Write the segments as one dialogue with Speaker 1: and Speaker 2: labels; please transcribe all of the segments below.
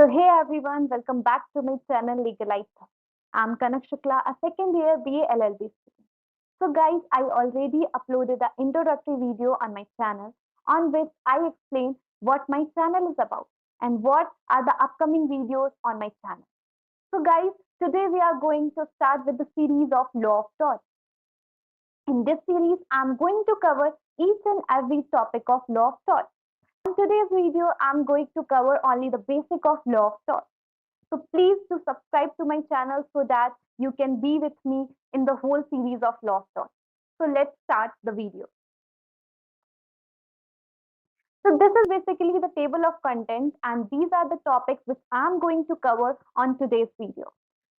Speaker 1: So hey everyone, welcome back to my channel Legalize. I'm Kanak Shukla, a second year BA LLB student. So guys, I already uploaded an introductory video on my channel on which I explain what my channel is about and what are the upcoming videos on my channel. So guys, today we are going to start with the series of Law of Torts. In this series, I'm going to cover each and every topic of Law of Torts. In today's video, I'm going to cover only the basic of Law of Torts. So please do subscribe to my channel so that you can be with me in the whole series of Law of Torts. So let's start the video. So this is basically the table of contents and these are the topics which I'm going to cover on today's video.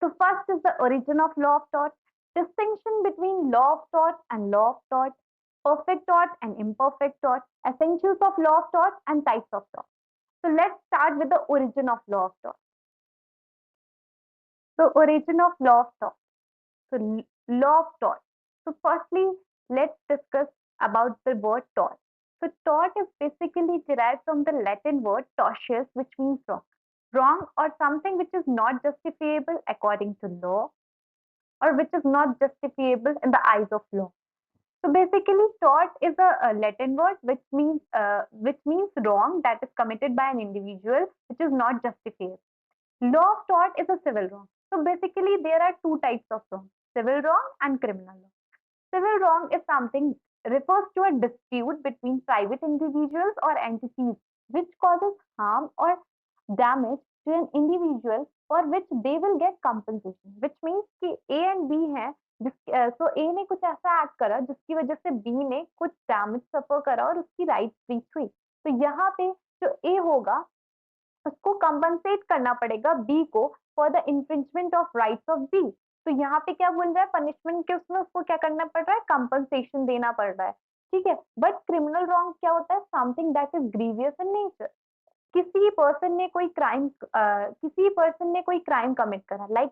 Speaker 1: So first is the origin of Law of Torts, distinction between Law of Torts and Law of Torts, perfect tort and imperfect tort, essentials of Law of Torts and types of torts. So let's start with the origin of Law of Torts. So origin of Law of Torts. So Law of Tort. So firstly, let's discuss about the word tort. So tort is basically derived from the Latin word tortius, which means wrong. Wrong or something which is not justifiable according to law or which is not justifiable in the eyes of law. So basically, tort is a Latin word which means wrong that is committed by an individual which is not justifiable. Law of tort is a civil wrong. So basically, there are two types of wrong: civil wrong and criminal wrong. Civil wrong is something refers to a dispute between private individuals or entities which causes harm or damage to an individual for which they will get compensation. Which means कि A and B है, so A ने कुछ ऐसा act करा जिसकी वजह से B ने कुछ डैमेज सफर करा और उसकी राइट ब्रीच हुई. तो यहाँ पे जो A होगा उसको कंपनसेट करना पड़ेगा बी को for the infringement of rights of B. तो यहाँ पे क्या बोल रहा है, पनिशमेंट के उसमें उसको क्या करना पड़ रहा है, कंपनसेशन देना पड़ रहा है. ठीक है. बट क्रिमिनल रॉन्ग क्या होता है, something that is grievous in nature. किसी पर्सन ने कोई क्राइम कमिट करा, लाइक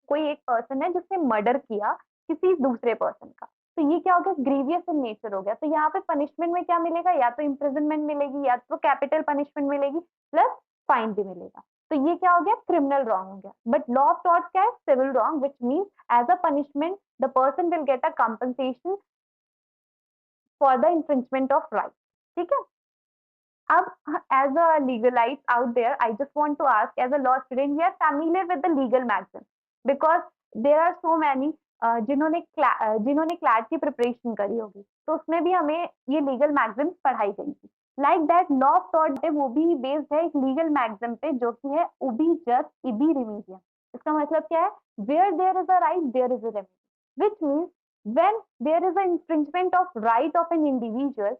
Speaker 1: कोई एक पर्सन है जिसने मर्डर किया किसी दूसरे पर्सन का. तो ये क्या हो गया, ग्रीवियस इन नेचर हो गया. तो यहाँ पे पनिशमेंट में क्या मिलेगा, या तो इम्प्रिजनमेंट मिलेगी या तो कैपिटल पनिशमेंट मिलेगी प्लस फाइन भी मिलेगा. तो ये क्या हो गया, क्रिमिनल रॉन्ग हो गया. बट लॉ ऑफ टॉर्ट क्या है, civil wrong, which means as a punishment the person will get a compensation for the infringement of right. ठीक है. अब as a legalite out there, I just want to ask, as a law student, we are familiar with the legal maxim because there are so many जिन्होंने CLAT की preparation करी होगी तो उसमें भी हमें ये लीगल मैगजिम्स पढ़ाई गई थी. Like that law of tort है, वो भी बेस्ड है एक लीगल मैगजिम पे जो कि है उबी जस्ट इबी रिमीडियम. इसका मतलब क्या है, where there is a right there is a remedy, which means when there is an infringement of right of an individual,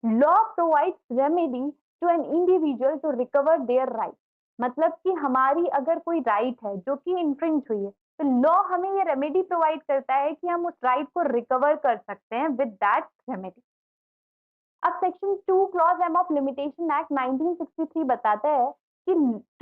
Speaker 1: law provides remedy to an individual to recover their right. मतलब कि हमारी अगर कोई right है जो कि infringe हुई है तो लॉ हमें ये रेमेडी प्रोवाइड करता है कि हम उस राइट को रिकवर कर सकते हैं विद दैट रेमेडी. अब section 2 clause M of limitation act 1963 बताता है कि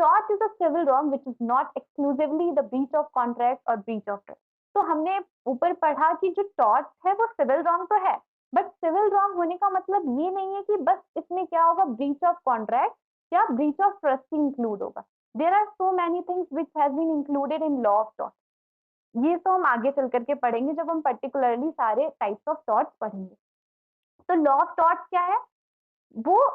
Speaker 1: tort is a civil wrong which is not exclusively the breach of contract और ब्रीच ऑफ ट्रस्ट. तो हमने ऊपर पढ़ा कि जो टॉर्ट है वो सिविल रॉन्ग तो है, बट सिविल रॉन्ग होने का मतलब ये नहीं है कि बस इसमें क्या होगा, ब्रीच ऑफ कॉन्ट्रैक्ट या ब्रीच ऑफ ट्रस्ट इंक्लूड होगा. There are so many things which has been included in law of tort. ये तो हम आगे चल करके पढ़ेंगे जब हम पर्टिकुलरली सारे टाइप्स ऑफ टॉर्ट्स पढ़ेंगे. तो लॉ ऑफ टॉर्ट्स क्या है, वो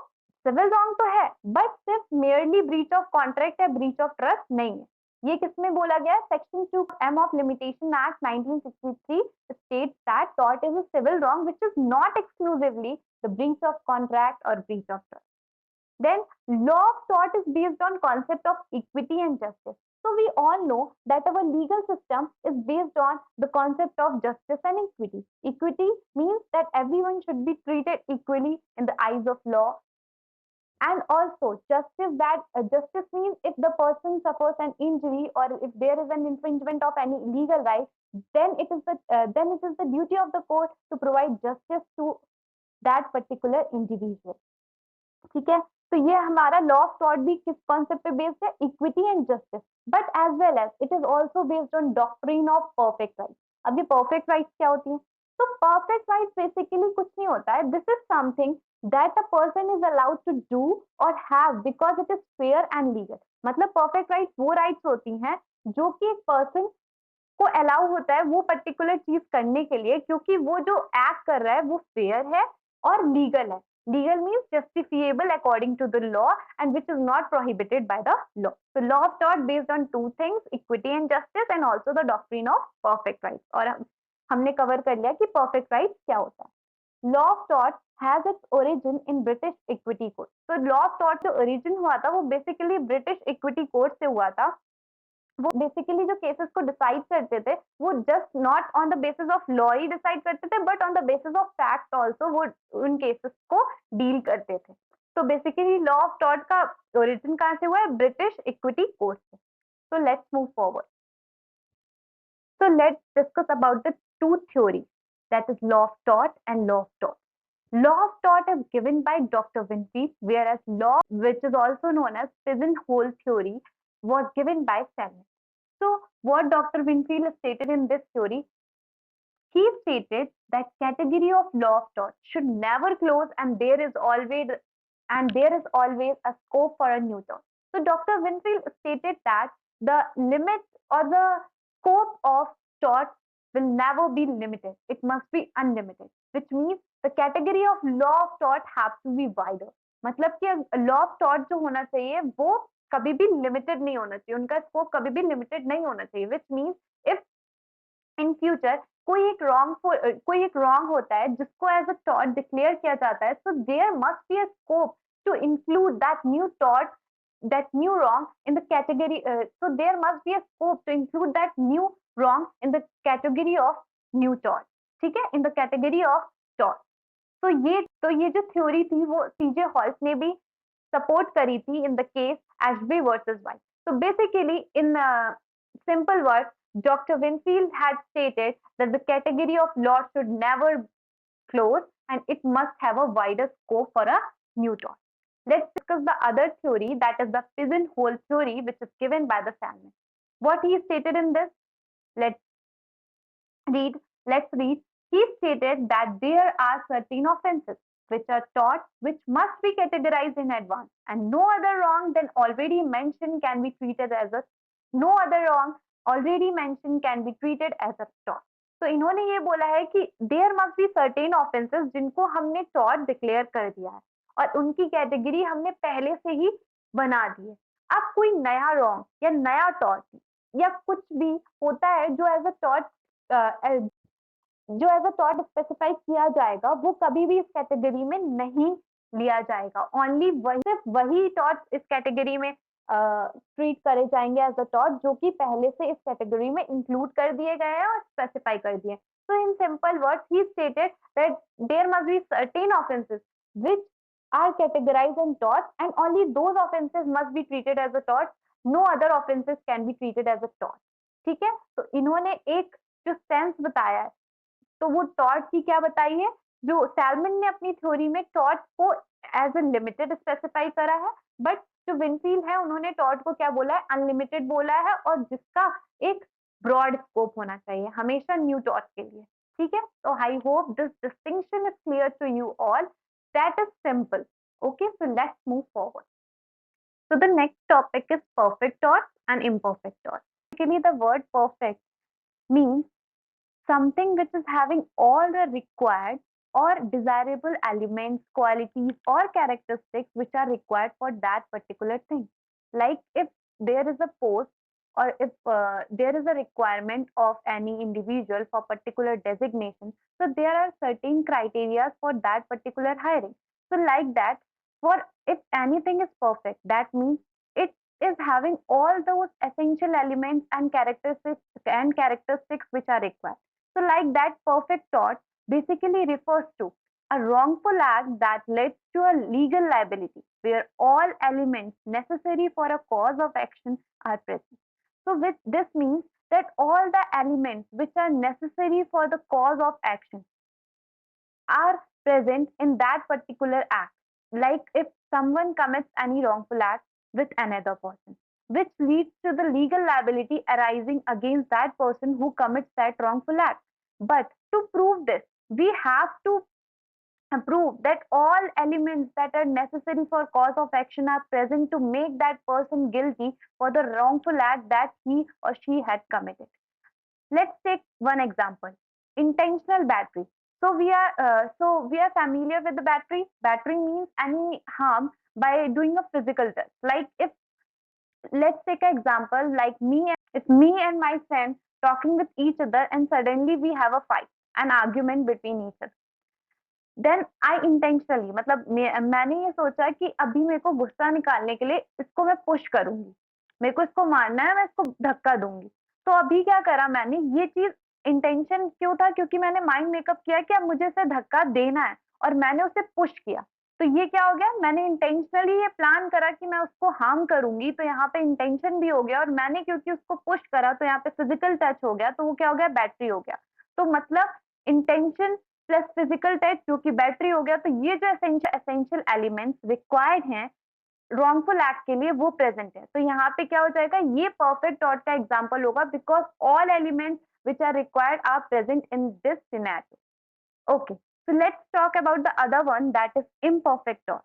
Speaker 1: सिविल रॉन्ग तो है बट सिर्फ मेयरली ब्रीच ऑफ कॉन्ट्रैक्ट या ब्रीच ऑफ ट्रस्ट नहीं है. ये किसमें बोला गया है, section 2 M of limitation act 1963 states that tort is a civil wrong which is not exclusively the breach of contract or breach of trust. Then law of tort is based on concept of equity and justice. So we all know that our legal system is based on the concept of justice and equity. Equity means that everyone should be treated equally in the eyes of law. And also justice means if the person suffers an injury or if there is an infringement of any legal right, then it is the duty of the court to provide justice to that particular individual. ठीक है. तो ये हमारा law of tort भी किस concept पे based है, equity and justice, but as well as it is also based on doctrine of perfect right. अब ये परफेक्ट राइट्स क्या होती है, तो परफेक्ट राइट बेसिकली कुछ नहीं होता है, this is something that a person is allowed to do और have because it is fair and legal. मतलब परफेक्ट राइट वो राइट्स होती हैं जो कि एक पर्सन को अलाउ होता है वो पर्टिकुलर चीज करने के लिए, क्योंकि वो जो एक्ट कर रहा है वो फेयर है और लीगल है। Legal means justifiable according to the law and which is not prohibited by the law. So law of tort based on two things, equity and justice, and also the doctrine of perfect rights। और हमने cover कर लिया कि perfect rights क्या होता है। Law of tort has its origin in British equity code. तो law of tort जो ओरिजिन हुआ था वो बेसिकली ब्रिटिश इक्विटी कोड से हुआ था। वो बेसिकली जो केसेस को डिसाइड करते थे वो just not on the basis of law he decide करते थे, but on the basis of fact also वो उन केसेस को डील करते थे। तो बेसिकली लॉ ऑफ टॉर्ट का ओरिजिन कहाँ से हुआ है? ब्रिटिश इक्विटी कोड से। So let's move forward. So let's discuss about the two theories, that is law of tort and law of tort. Law of tort is given by Dr. Winfield, whereas law, which is also known as pigeonhole theory, was given by Salmon. So what Dr. Winfield stated in this theory, he stated that category of law of tort should never close and there is always a scope for a new tort. So Dr. Winfield stated that the limit or the scope of tort will never be limited. It must be unlimited, which means the category of law of tort have to be wider. मतलब कि law of tort जो होना चाहिए वो कभी भी limited नहीं होना चाहिए, उनका स्कोप कभी भी लिमिटेड नहीं होना चाहिए, which means if in future कोई एक रॉन्ग होता है जिसको एज अ टॉर्ट डिक्लेयर किया जाता है, so there must be a scope to include that new tort, that new wrong in the category, so there must be a scope to include that new wrong in the category of new tort। ठीक है, in the category of tort। तो ये जो theory थी वो सीजे halls ने भी support करी थी in the case Ashby versus White। So basically in simple words, Dr. Winfield had stated that the category of law should never close and it must have a wider scope for a new tort। Let's discuss the other theory, that is the pigeonhole theory, which is given by the Salmon. What he stated in this, let's read. Let's read. He stated that there are certain offences which are taught which must be categorized in advance, and no other wrong than already mentioned can be treated as a no other wrong already mentioned can be treated as a tort। तो इन्होंने ये बोला है कि there must be certain offences जिनको हमने tort declare कर दिया है और उनकी कैटेगरी हमने पहले से ही बना दी है। अब कोई नया रॉन्ग या नया टॉर्ट या कुछ भी होता है जो एज अ टॉर्ट जो एज अ टॉर्ट स्पेसिफाई किया जाएगा वो कभी भी इस कैटेगरी में नहीं लिया जाएगा। ओनली सिर्फ वही टॉर्ट इस कैटेगरी में ट्रीट करे जाएंगे एज अ टॉर्ट जो कि पहले से इस कैटेगरी में इंक्लूड कर दिए गए हैं और स्पेसिफाई कर दिए। सो इन सिंपल वर्ड्स ही stated that there must be certain offences which are categorized in tort and only those offenses must be treated as a tort, no other offenses can be treated as a tort। ठीक है, तो इन्होंने एक जो sense बताया है तो वो टॉर्ट की क्या बताई है, जो सैलमन ने अपनी थ्योरी में टॉर्ट को एज ए लिमिटेड स्पेसिफाई करा है, बट जो विनफील्ड है उन्होंने टॉर्ट को क्या बोला है, अनलिमिटेड बोला है और जिसका एक ब्रॉड स्कोप होना चाहिए हमेशा न्यू टॉर्ट के लिए। ठीक है, तो I hope this distinction is clear to you all, that is simple. Okay, so let's move forward. So the next topic is perfect tort and imperfect tort. Basically, the word perfect means something which is having all the required or desirable elements, qualities, or characteristics which are required for that particular thing. Like if there is a post or if there is a requirement of any individual for particular designation, so there are certain criteria for that particular hiring. So like that, for if anything is perfect, that means it is having all those essential elements and characteristics which are required. So like that, perfect tort basically refers to a wrongful act that leads to a legal liability where all elements necessary for a cause of action are present. So with this means that all the elements which are necessary for the cause of action are present in that particular act. Like if someone commits any wrongful act with another person, which leads to the legal liability arising against that person who commits that wrongful act. But to prove this, we have to prove that all elements that are necessary for cause of action are present to make that person guilty for the wrongful act that he or she had committed. Let's take one example: intentional battery. So we are familiar with the battery. Battery means any harm by doing a physical test. Like, if, let's take an example, like me and my friend talking with each other, and suddenly we have a fight, an argument between each other. Then I intentionally, मतलब मैंने ये सोचा कि अभी मेरे को गुस्सा निकालने के लिए इसको मैं पुश करूंगी, मेरे को इसको मारना है, मैं इसको धक्का दूंगी। तो अभी क्या करा मैंने, ये चीज इंटेंशन क्यों था, क्योंकि मैंने माइंड मेकअप किया कि अब मुझे इसे धक्का देना है, और मैंने उसे पुश किया। तो ये क्या हो गया, मैंने इंटेंशनली ये प्लान करा कि मैं उसको हार्म करूंगी, तो यहाँ पे इंटेंशन भी हो गया, और मैंने क्योंकि उसको पुश करा तो यहाँ पे फिजिकल टच हो गया, तो वो क्या हो गया, बैटरी हो गया। तो मतलब इंटेंशन प्लस फिजिकल टच जो कि बैटरी हो गया, तो ये जो एसेंशियल एलिमेंट्स रिक्वायर्ड हैं रॉन्गफुल एक्ट के लिए वो प्रेजेंट है। तो यहाँ पे क्या हो जाएगा, ये परफेक्ट टॉर्ट का एग्जांपल होगा, because all elements which are required are present in this scenario. Okay, so let's talk about the other one, that is imperfect tort.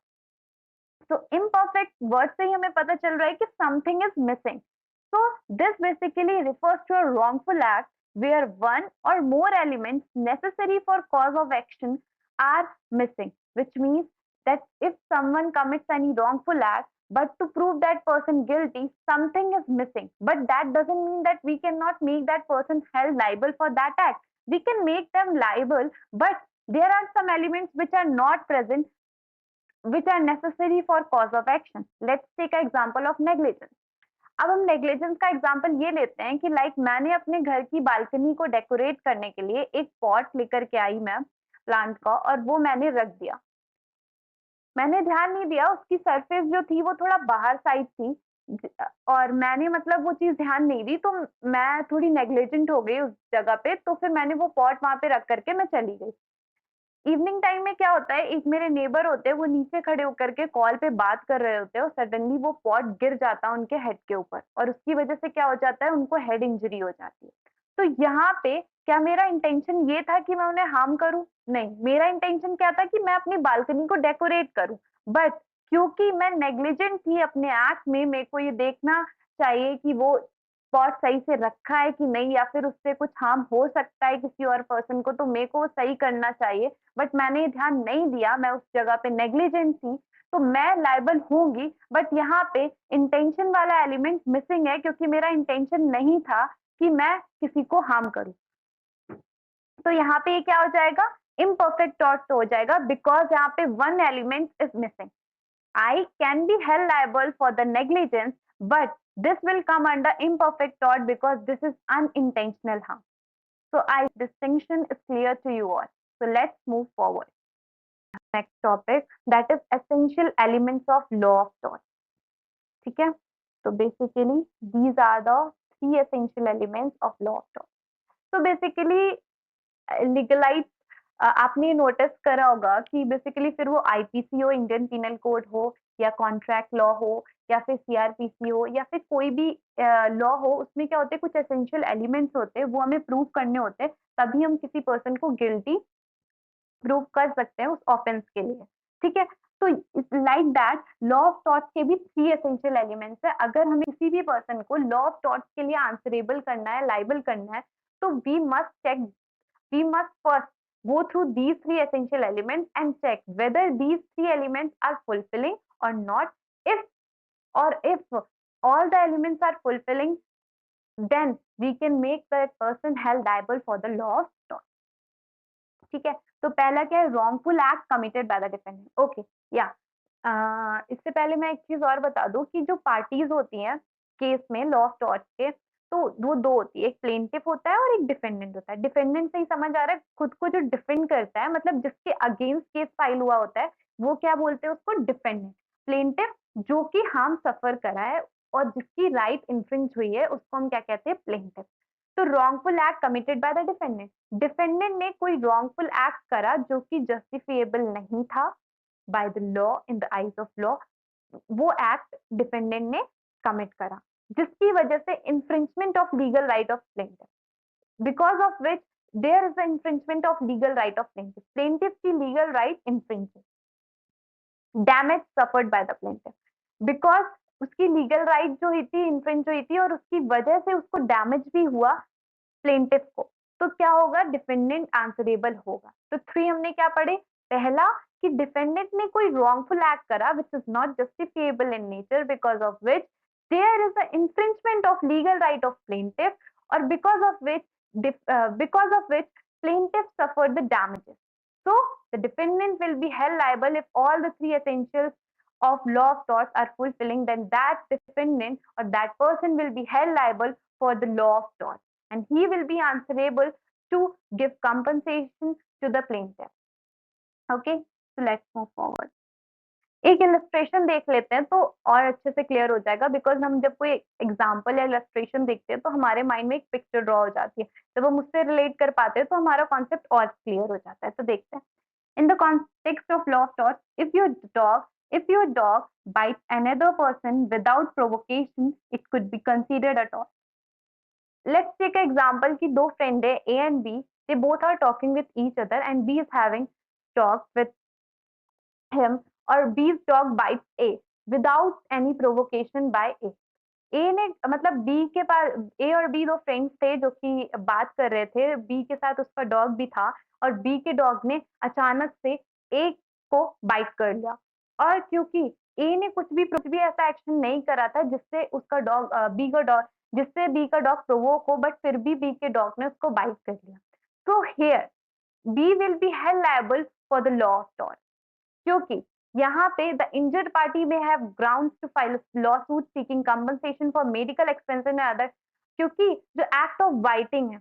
Speaker 1: So imperfect word से ही हमें पता चल रहा है कि something is missing. So this basically refers to a wrongful act where one or more elements necessary for cause of action are missing, which means that if someone commits any wrongful act, but to prove that person guilty, something is missing. But that doesn't mean that we cannot make that person held liable for that act. We can make them liable, but there are some elements which are not present, which are necessary for cause of action. Let's take an example of negligence. अब हम negligence का example ये लेते हैं कि like मैंने अपने घर की बालकनी को डेकोरेट करने के लिए एक पॉट लेकर के आई मैं प्लांट का, और वो मैंने रख दिया। मैंने ध्यान नहीं दिया, उसकी सरफेस जो थी वो थोड़ा बाहर साइड थी, और मैंने मतलब वो चीज ध्यान नहीं दी, तो मैं थोड़ी नेग्लिजेंट हो गई उस जगह पे, तो फिर मैंने वो पॉट वहां पे रख करके मैं चली गई। इवनिंग टाइम में क्या होता है, एक मेरे नेबर होते हैं, वो नीचे खड़े होकर के कॉल पे बात कर रहे होते हैं, और सडनली वो पॉट गिर जाता है उनके हेड के ऊपर, और उसकी वजह से क्या हो जाता है, उनको हेड इंजरी हो जाती है। तो यहाँ पे क्या मेरा इंटेंशन ये था कि मैं उन्हें हार्म करूं? नहीं, मेरा इंटेंशन क्या था कि मैं अपनी बालकनी को डेकोरेट करूं। बट क्योंकि मैं नेग्लिजेंट थी अपने एक्ट में, मेरे को ये देखना चाहिए कि वो पॉट सही से रखा है कि नहीं, या फिर उससे कुछ हार्म हो सकता है किसी और पर्सन को, तो मेरे को वो सही करना चाहिए। बट मैंने ध्यान नहीं दिया, मैं उस जगह पे नेग्लिजेंट थी, तो मैं लायबल होंगी। बट यहाँ पे इंटेंशन वाला एलिमेंट मिसिंग है, क्योंकि मेरा इंटेंशन नहीं था कि मैं किसी को हार्म करूं। तो यहाँ पे ये क्या हो जाएगा, इम्परफेक्ट टॉर्ट हो जाएगा, बिकॉज यहाँ पे one element is missing. I can be held liable for the negligence, but this will come under imperfect tort because this is unintentional harm. So I distinction is clear to you all. So let's move forward. Next topic, that is essential elements of law of tort. ठीक है? So basically these are the three essential elements of law of tort. So basically legalise आपने notice करा होगा कि basically फिर वो IPC हो, Indian penal code हो, या कॉन्ट्रैक्ट लॉ हो, या फिर सीआरपीसी हो, या फिर कोई भी लॉ हो, उसमें क्या होते हैं, कुछ एसेंशियल एलिमेंट्स होते हैं, वो हमें प्रूव करने होते हैं, तभी हम किसी पर्सन को गिल्टी प्रूव कर सकते हैं उस ऑफेंस के लिए। ठीक है? तो like that law of torts के भी थ्री एसेंशियल एलिमेंट्स है। अगर हमें किसी भी पर्सन को लॉ ऑफ टॉर्ट्स के लिए आंसरेबल करना है, लाइबल करना है, तो we must check, we must first go through these three essential elements and check whether these three elements are fulfilling or not. If all the elements are fulfilling, then we can make that person held liable for the law of tort. ठीक है? तो पहला क्या है, wrongful act committed by the defendant. Okay, या इससे पहले मैं एक चीज और बता दूं कि जो पार्टीज होती हैं केस में लॉ ऑफ टॉर्ट के, तो वो दो होती है, एक प्लेंटिफ होता है और एक डिफेंडेंट होता है। डिफेंडेंट से ही समझ आ रहा है, खुद को जो डिफेंड करता है, मतलब जिसके अगेंस्ट केस फाइल हुआ होता है, वो क्या बोलते हैं उसको, डिफेंडेंट। प्लेंटिफ जो कि हार्म सफर करा है और जिसकी राइट इन्फ्रिंज हुई है, उसको हम क्या कहते हैं, प्लेंटिफ। तो wrongful act committed by the defendant, defendant ने कोई रॉन्गफुल एक्ट करा जो कि जस्टिफिएबल नहीं था bye the law, in the eyes of law, वो एक्ट डिफेंडेंट ने कमिट करा, जिसकी वजह से infringement of legal right of plaintiff, because of which there is the infringement of legal right of plaintiff. Plaintiff की legal right infringes. Damage suffered by the plaintiff because उसकी legal right जो हुई थी infringe हुई थी और उसकी वजह से उसको डैमेज भी हुआ प्लेंटिफ को, तो क्या होगा, डिफेंडेंट आंसरेबल होगा। तो 3 हमने क्या पढ़े, पहला कि डिफेंडेंट ने कोई रॉन्गफुल एक्ट करा which is not justifiable in nature because of which there is a infringement of legal right of plaintiff और because of which plaintiff suffered the damages. So the defendant will be held liable if all the 3 essentials of law of torts are fulfilling, then that defendant or that person will be held liable for the law of torts and he will be answerable to give compensation to the plaintiff. Okay, so let's move forward. एक illustration देख लेते हैं तो और अच्छे से clear हो जाएगा बिकॉज हम जब कोई एग्जांपल या इलस्ट्रेशन देखते हैं तो हमारे माइंड में एक पिक्चर ड्रॉ हो जाती है, जब हम उससे रिलेट कर पाते हैं तो हमारा कॉन्सेप्ट और क्लियर हो जाता है। तो देखते हैं, in the context of law of tort, if your dog bites another person without provocation, it could be considered a tort. Let's take an example कि दो फ्रेंड है A and B, they both are talking with each other and B is having talk with him or B's dog bites A without any provocation by A. ए ने मतलब B के पास, ए और B दो friends थे जो कि बात कर रहे थे, बी के साथ उसका डॉग भी था और बी के डॉग ने अचानक से ए को बाइट कर लिया और क्योंकि ए ने कुछ भी ऐसा एक्शन नहीं करा था जिससे उसका डॉग बी का डॉग जिससे बी का डॉग प्रोवोक हो, बट फिर भी बी के डॉग ने उसको बाइट कर लिया। तो here B will be held liable for the law of tort क्योंकि यहाँ पे the injured party may have grounds to file lawsuit seeking compensation for medical expenses and other, क्योंकि जो एक्ट ऑफ वाइटिंग है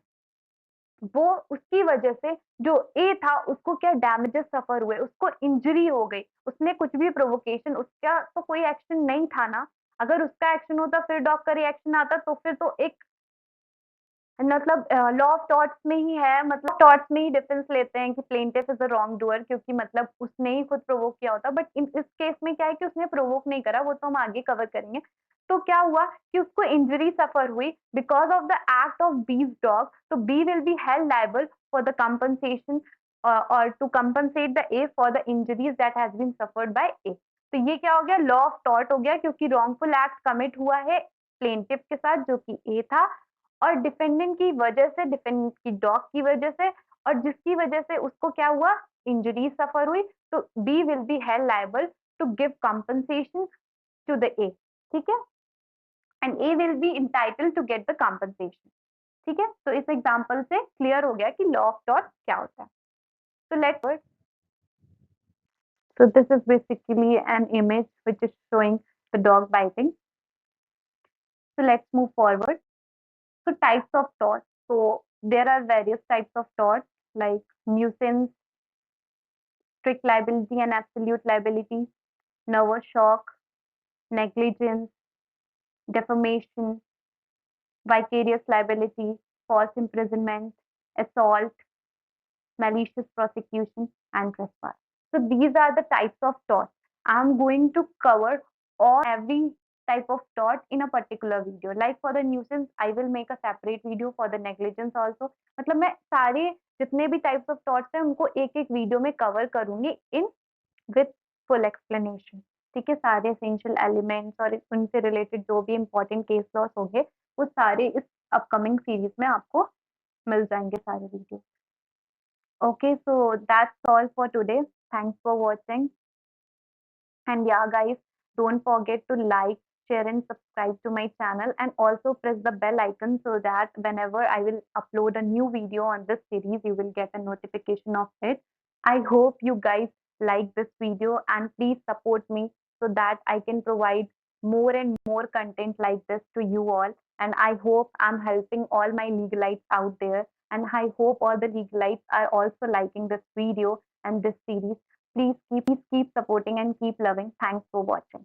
Speaker 1: वो उसकी वजह से जो ए था उसको क्या डैमेजेस सफर हुए, उसको इंजरी हो गई, उसने कुछ भी प्रोवोकेशन, उसका तो कोई एक्शन नहीं था ना, अगर उसका एक्शन होता फिर डॉग का रिएक्शन आता तो फिर तो एक मतलब लॉ ऑफ टॉर्ट्स में ही है, मतलब टॉर्ट्स में ही डिफरेंस लेते हैं कि plaintiff is a wrong doer क्योंकि मतलब उसने ही खुद प्रोवोक किया होता, बट इस केस में क्या है कि उसने प्रोवोक नहीं करा, वो तो हम आगे कवर करेंगे। तो क्या हुआ कि उसको इंजरी सफर हुई because of the act of B's dog, तो B will be held liable for the compensation और to compensate the A for the injuries that has been suffered by A. तो ये क्या हो गया, लॉ ऑफ टॉर्ट हो गया क्योंकि रॉन्गफुल एक्ट कमिट हुआ है प्लेंटिफ के साथ जो कि ए था और डिफेंडेंट की वजह से, डिफेंडेंट की डॉग की वजह से और जिसकी वजह से उसको क्या हुआ, इंजरी सफर हुई, तो B will be held liable to give compensation to the A, ठीक है, and A will be entitled to get the compensation, ठीक है। तो इस एग्जांपल से क्लियर हो गया कि लॉ ऑफ टॉर्ट क्या होता है। So this is basically an image which is showing the dog biting. So let's move forward. So types of torts. So there are various types of torts like nuisance, strict liability and absolute liability, nervous shock, negligence, defamation, vicarious liability, false imprisonment, assault, malicious prosecution, and trespass. So these are the types of torts. I'm going to cover all every type of tort in a particular video. Like for the nuisance, I will make a separate video for the negligence also. मतलब मैं सारे जितने भी types of torts हैं उनको एक एक video में कवर करूंगी इन विथ फुल एक्सप्लेनेशन, ठीक है। सारे एसेंशियल एलिमेंट्स और उनसे रिलेटेड जो भी इंपॉर्टेंट केस लॉस होंगे वो सारे इस अपकमिंग सीरीज में आपको मिल जाएंगे सारे video. Okay, so that's all for today. Thanks for watching. And yeah, guys, don't forget to like, share, and subscribe to my channel. And also press the bell icon so that whenever I will upload a new video on this series, you will get a notification of it. I hope you guys like this video and please support me so that I can provide more and more content like this to you all. And I hope I'm helping all my legalites out there. And I hope all the legalites are also liking this video and this series. Please keep supporting and keep loving. Thanks for watching.